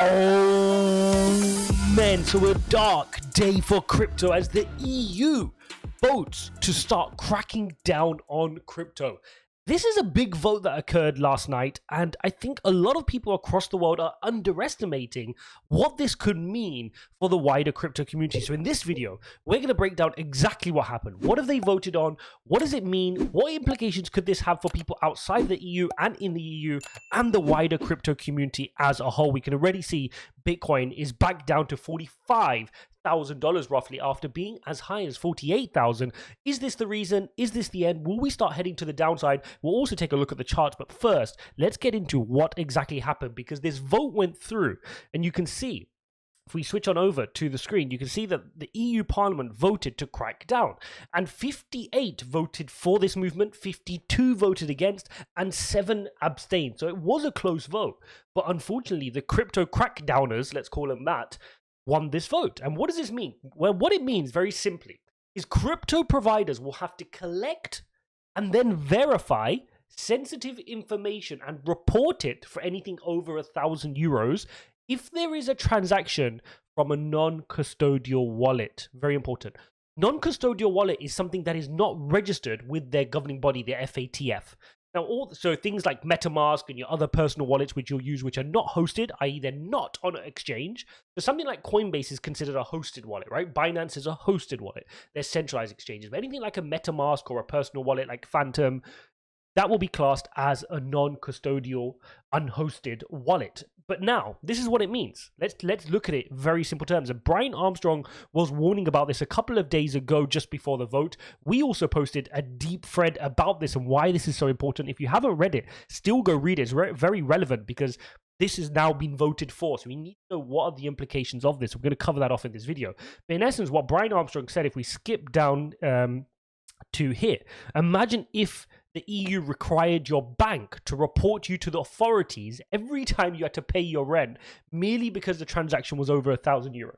Oh man, so a dark day for crypto as the EU votes to start cracking down on crypto. This is a big vote that occurred last night, and I think a lot of people across the world are underestimating what this could mean for the wider crypto community. So in this video, we're going to break down exactly what happened. What have they voted on? What does it mean? What implications could this have for people outside the EU and in the EU and the wider crypto community as a whole? We can already see Bitcoin is back down to $45,000 roughly after being as high as 48,000. Is this the reason? Is this the end? Will we start heading to the downside? We'll also take a look at the charts, but first, let's get into what exactly happened, because this vote went through, and you can see, if we switch on over to the screen, you can see that the EU Parliament voted to crack down, and 58 voted for this movement, 52 voted against, and 7 abstained. So it was a close vote, but unfortunately, the crypto crackdowners, let's call them that, won this vote. And what does this mean? Well, what it means, very simply, is crypto providers will have to collect and then verify sensitive information and report it for anything over €1,000 if there is a transaction from a non-custodial wallet. Very important. Non-custodial wallet is something that is not registered with their governing body, their FATF. Now, so things like MetaMask and your other personal wallets which you'll use, which are not hosted, i.e. they're not on an exchange. So something like Coinbase is considered a hosted wallet, right? Binance is a hosted wallet. They're centralized exchanges. But anything like a MetaMask or a personal wallet like Phantom, that will be classed as a non-custodial, unhosted wallet. But now, this is what it means. Let's look at it in very simple terms. And Brian Armstrong was warning about this a couple of days ago, just before the vote. We also posted a deep thread about this and why this is so important. If you haven't read it, still go read it. It's very relevant because this has now been voted for. So we need to know what are the implications of this. We're going to cover that off in this video. But in essence, what Brian Armstrong said, if we skip down to here, imagine if the EU required your bank to report you to the authorities every time you had to pay your rent merely because the transaction was over €1,000.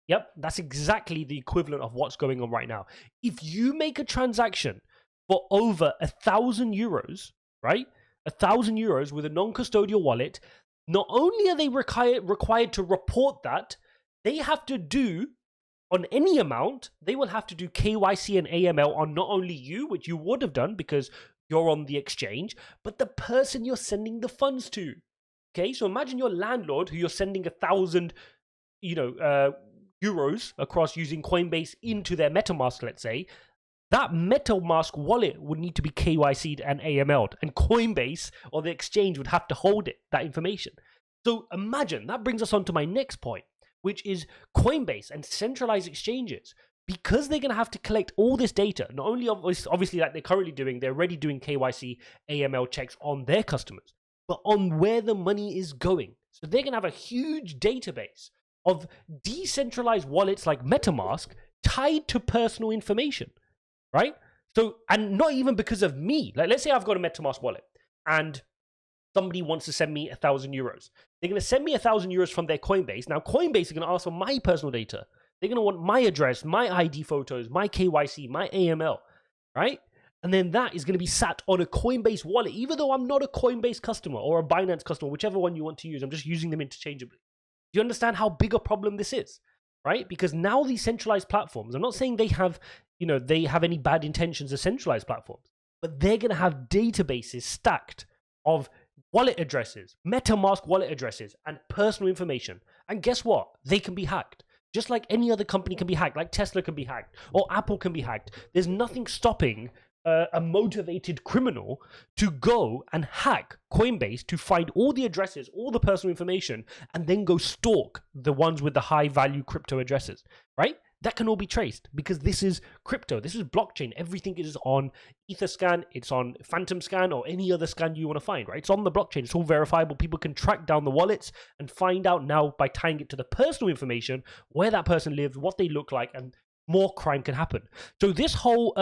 Yep, that's exactly the equivalent of what's going on right now. If you make a transaction for over €1,000, right? €1,000 with a non-custodial wallet, not only are they required to report that, they have to do, on any amount, they will have to do KYC and AML on not only you, which you would have done because you're on the exchange, but the person you're sending the funds to. Okay, so imagine your landlord who you're sending 1,000, euros across using Coinbase into their MetaMask, let's say. That MetaMask wallet would need to be KYC'd and AML'd, and Coinbase or the exchange would have to hold it, that information. So imagine, that brings us on to my next point, which is Coinbase and centralized exchanges. Because they're going to have to collect all this data, not only obviously like they're currently doing, they're already doing KYC, AML checks on their customers, but on where the money is going. So they're going to have a huge database of decentralized wallets like MetaMask tied to personal information, right? So, and not even because of me. Like, let's say I've got a MetaMask wallet and somebody wants to send me €1,000. They're going to send me €1,000 from their Coinbase. Now, Coinbase is going to ask for my personal data. They're going to want my address, my ID photos, my KYC, my AML, right? And then that is going to be sat on a Coinbase wallet, even though I'm not a Coinbase customer or a Binance customer, whichever one you want to use. I'm just using them interchangeably. Do you understand how big a problem this is, right? Because now these centralized platforms, I'm not saying they have, they have any bad intentions as centralized platforms, but they're going to have databases stacked of wallet addresses, MetaMask wallet addresses, and personal information. And guess what? They can be hacked. Just like any other company can be hacked, like Tesla can be hacked, or Apple can be hacked. There's nothing stopping a motivated criminal to go and hack Coinbase to find all the addresses, all the personal information, and then go stalk the ones with the high value crypto addresses, right? That can all be traced because this is crypto. This is blockchain. Everything is on Etherscan. It's on Phantom Scan or any other scan you want to find, right? It's on the blockchain. It's all verifiable. People can track down the wallets and find out now by tying it to the personal information, where that person lives, what they look like, and more crime can happen. So this whole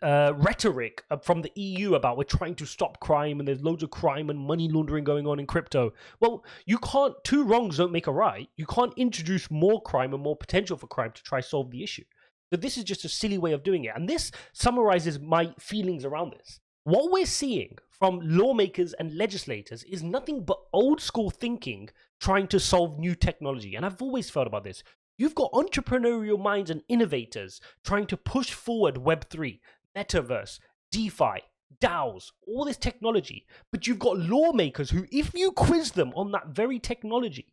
rhetoric from the EU about we're trying to stop crime and there's loads of crime and money laundering going on in crypto. Well, you can't, two wrongs don't make a right. You can't introduce more crime and more potential for crime to try solve the issue. So this is just a silly way of doing it. And this summarizes my feelings around this. What we're seeing from lawmakers and legislators is nothing but old school thinking trying to solve new technology. And I've always felt about this. You've got entrepreneurial minds and innovators trying to push forward Web3, Metaverse, DeFi, DAOs, all this technology. But you've got lawmakers who, if you quiz them on that very technology,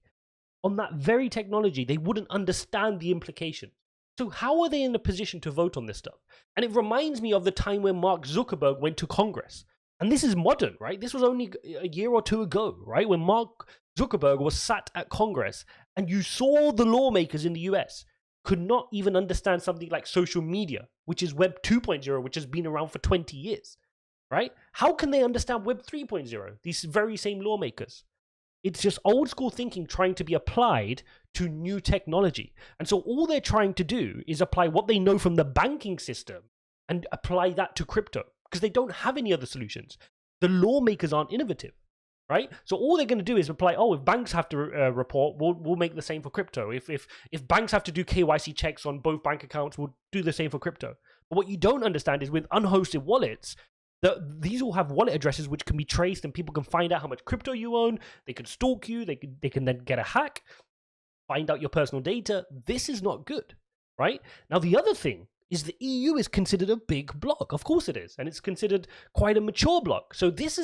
they wouldn't understand the implications. So how are they in a position to vote on this stuff? And it reminds me of the time when Mark Zuckerberg went to Congress. And this is modern, right? This was only a year or two ago, right? When Mark Zuckerberg was sat at Congress and you saw the lawmakers in the US could not even understand something like social media, which is Web 2.0, which has been around for 20 years, right? How can they understand Web 3.0? These very same lawmakers. It's just old school thinking trying to be applied to new technology. And so all they're trying to do is apply what they know from the banking system and apply that to crypto because they don't have any other solutions. The lawmakers aren't innovative, right? So all they're going to do is apply, if banks have to report, we'll make the same for crypto. If banks have to do KYC checks on both bank accounts, we'll do the same for crypto. But what you don't understand is with unhosted wallets, these all have wallet addresses which can be traced and people can find out how much crypto you own. They can stalk you. They can then get a hack, find out your personal data. This is not good, right? Now, the other thing is the EU is considered a big bloc. Of course it is. And it's considered quite a mature bloc. So this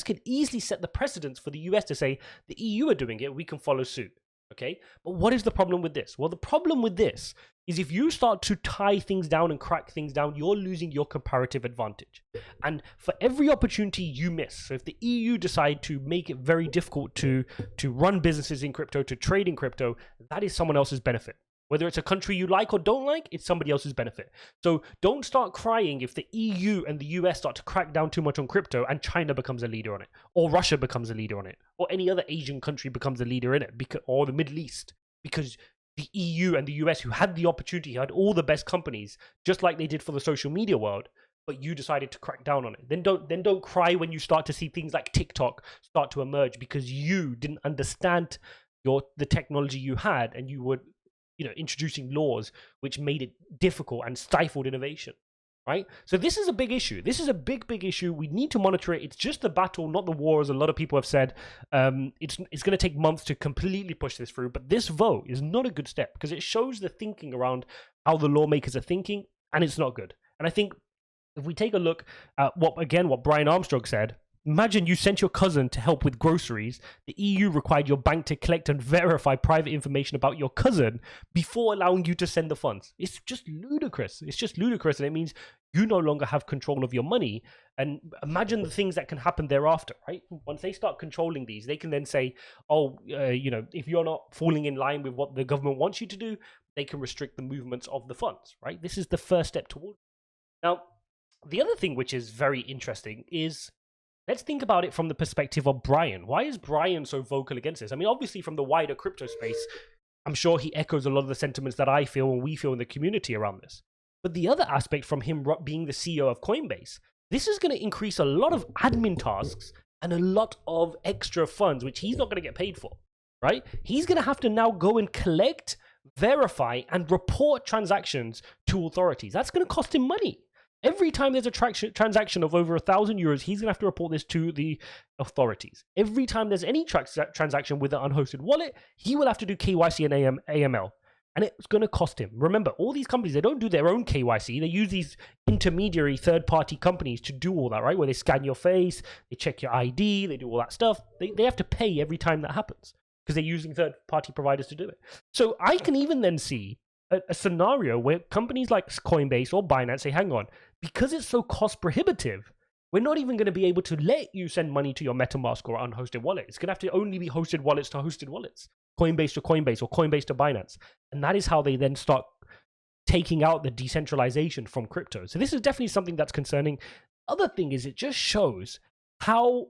could easily set the precedence for the US to say the EU are doing it, we can follow suit. Okay, but what is the problem with this? Well, the problem with this is if you start to tie things down and crack things down, you're losing your comparative advantage. And for every opportunity you miss, so if the EU decide to make it very difficult to run businesses in crypto, to trade in crypto, that is someone else's benefit. Whether it's a country you like or don't like, it's somebody else's benefit. So don't start crying if the EU and the US start to crack down too much on crypto and China becomes a leader on it, or Russia becomes a leader on it, or any other Asian country becomes a leader in it, or the Middle East, because the EU and the US, who had the opportunity, had all the best companies, just like they did for the social media world, but you decided to crack down on it. Then don't cry when you start to see things like TikTok start to emerge because you didn't understand the technology you had and you were introducing laws which made it difficult and stifled innovation, right? So this is a big issue. This is a big issue. We need to monitor it. It's just the battle, not the war, as a lot of people have said. It's going to take months to completely push this through, but this vote is not a good step because it shows the thinking around how the lawmakers are thinking, and it's not good. And I think if we take a look at what Brian Armstrong said, imagine you sent your cousin to help with groceries. The EU required your bank to collect and verify private information about your cousin before allowing you to send the funds. It's just ludicrous. It's just ludicrous, and it means you no longer have control of your money. And imagine the things that can happen thereafter, right? Once they start controlling these, they can then say, if you're not falling in line with what the government wants you to do, they can restrict the movements of the funds, right? This is the first step towards. Now, the other thing which is very interesting is, let's think about it from the perspective of Brian. Why is Brian so vocal against this? I mean, obviously from the wider crypto space, I'm sure he echoes a lot of the sentiments that I feel and we feel in the community around this. But the other aspect from him being the CEO of Coinbase, this is going to increase a lot of admin tasks and a lot of extra funds, which he's not going to get paid for, right? He's going to have to now go and collect, verify, and report transactions to authorities. That's going to cost him money. Every time there's a transaction of over €1,000, he's going to have to report this to the authorities. Every time there's any transaction with an unhosted wallet, he will have to do KYC and AML. And it's going to cost him. Remember, all these companies, they don't do their own KYC. They use these intermediary third-party companies to do all that, right? Where they scan your face, they check your ID, they do all that stuff. They have to pay every time that happens because they're using third-party providers to do it. So I can even then see a scenario where companies like Coinbase or Binance say, hang on, because it's so cost prohibitive, we're not even going to be able to let you send money to your MetaMask or unhosted wallet. It's going to have to only be hosted wallets to hosted wallets, Coinbase to Coinbase or Coinbase to Binance. And that is how they then start taking out the decentralization from crypto. So this is definitely something that's concerning. Other thing is it just shows how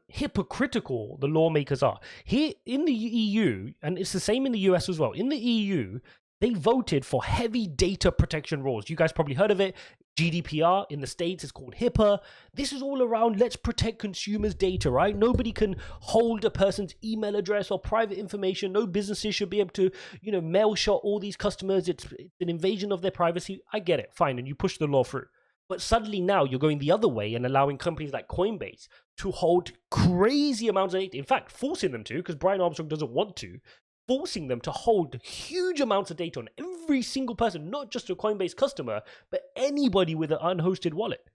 hypocritical the lawmakers are. Here in the EU, and it's the same in the US as well, in the EU, they voted for heavy data protection rules. You guys probably heard of it. GDPR in the States is called HIPAA. This is all around, let's protect consumers' data, right? Nobody can hold a person's email address or private information. No businesses should be able to, mail shot all these customers. It's an invasion of their privacy. I get it, fine, and you push the law through. But suddenly now you're going the other way and allowing companies like Coinbase to hold crazy amounts of data. In fact, forcing them to, because Brian Armstrong doesn't want to, forcing them to hold huge amounts of data on every single person, not just a Coinbase customer, but anybody with an unhosted wallet.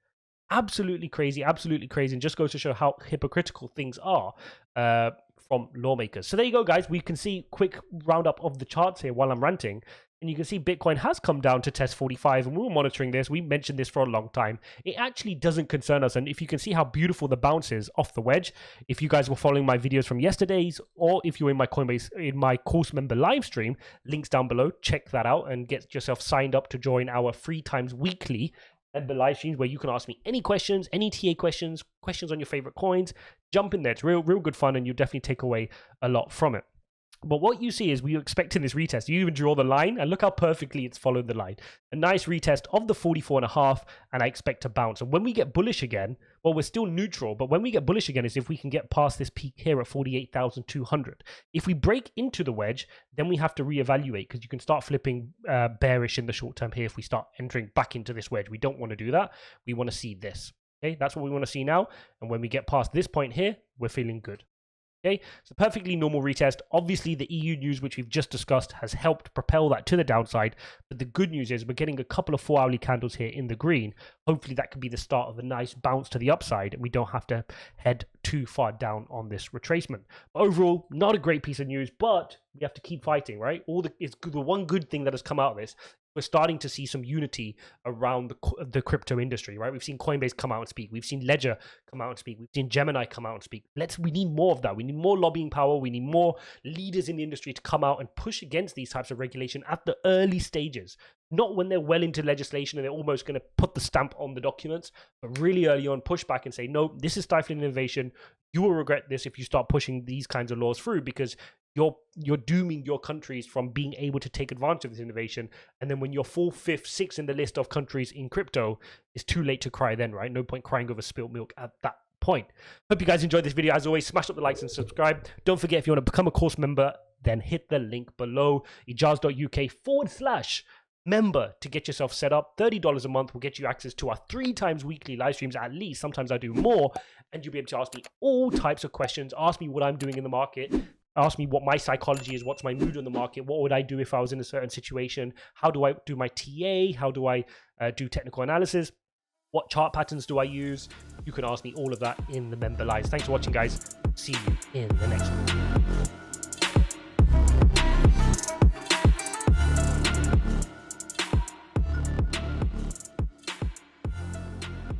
Absolutely crazy, and just goes to show how hypocritical things are from lawmakers. So there you go, guys. We can see quick roundup of the charts here while I'm ranting. And you can see Bitcoin has come down to test 45, and we were monitoring this. We mentioned this for a long time. It actually doesn't concern us. And if you can see how beautiful the bounce is off the wedge, if you guys were following my videos from yesterday's, or if you're in my Coinbase, in my course member live stream, links down below, check that out and get yourself signed up to join our 3 times weekly member live streams where you can ask me any questions, any TA questions, questions on your favorite coins. Jump in there. It's real good fun, and you definitely take away a lot from it. But what you see is we were expecting this retest. You even draw the line, and look how perfectly it's followed the line. A nice retest of the 44.5, and I expect to bounce. And when we get bullish again, well, we're still neutral, but when we get bullish again is if we can get past this peak here at 48,200. If we break into the wedge, then we have to reevaluate, because you can start flipping bearish in the short term here if we start entering back into this wedge. We don't want to do that. We want to see this. Okay, that's what we want to see now. And when we get past this point here, we're feeling good. Okay, so perfectly normal retest. Obviously, the EU news, which we've just discussed, has helped propel that to the downside. But the good news is we're getting a couple of 4-hourly candles here in the green. Hopefully, that could be the start of a nice bounce to the upside, and we don't have to head too far down on this retracement. But overall, not a great piece of news, but we have to keep fighting, right? It's the one good thing that has come out of this. We're starting to see some unity around the crypto industry, right? We've seen Coinbase come out and speak. We've seen Ledger come out and speak. We've seen Gemini come out and speak. We need more of that. We need more lobbying power. We need more leaders in the industry to come out and push against these types of regulation at the early stages. Not when they're well into legislation and they're almost going to put the stamp on the documents, but really early on, push back and say, no, this is stifling innovation. You will regret this if you start pushing these kinds of laws through, because you're dooming your countries from being able to take advantage of this innovation. And then when you're 4th, 5th, 6th in the list of countries in crypto, it's too late to cry then, right? No point crying over spilt milk at that point. Hope you guys enjoyed this video. As always, smash up the likes and subscribe. Don't forget, if you want to become a course member, then hit the link below, ijaz.uk/member to get yourself set up. $30 a month will get you access to our 3 times weekly live streams at least. Sometimes I do more, and you'll be able to ask me all types of questions. Ask me what I'm doing in the market. Ask me what my psychology is, what's my mood on the market, what would I do if I was in a certain situation, how do I do my TA, how do I do technical analysis, what chart patterns do I use. You can ask me all of that in the member lives. Thanks for watching, guys. See you in the next one.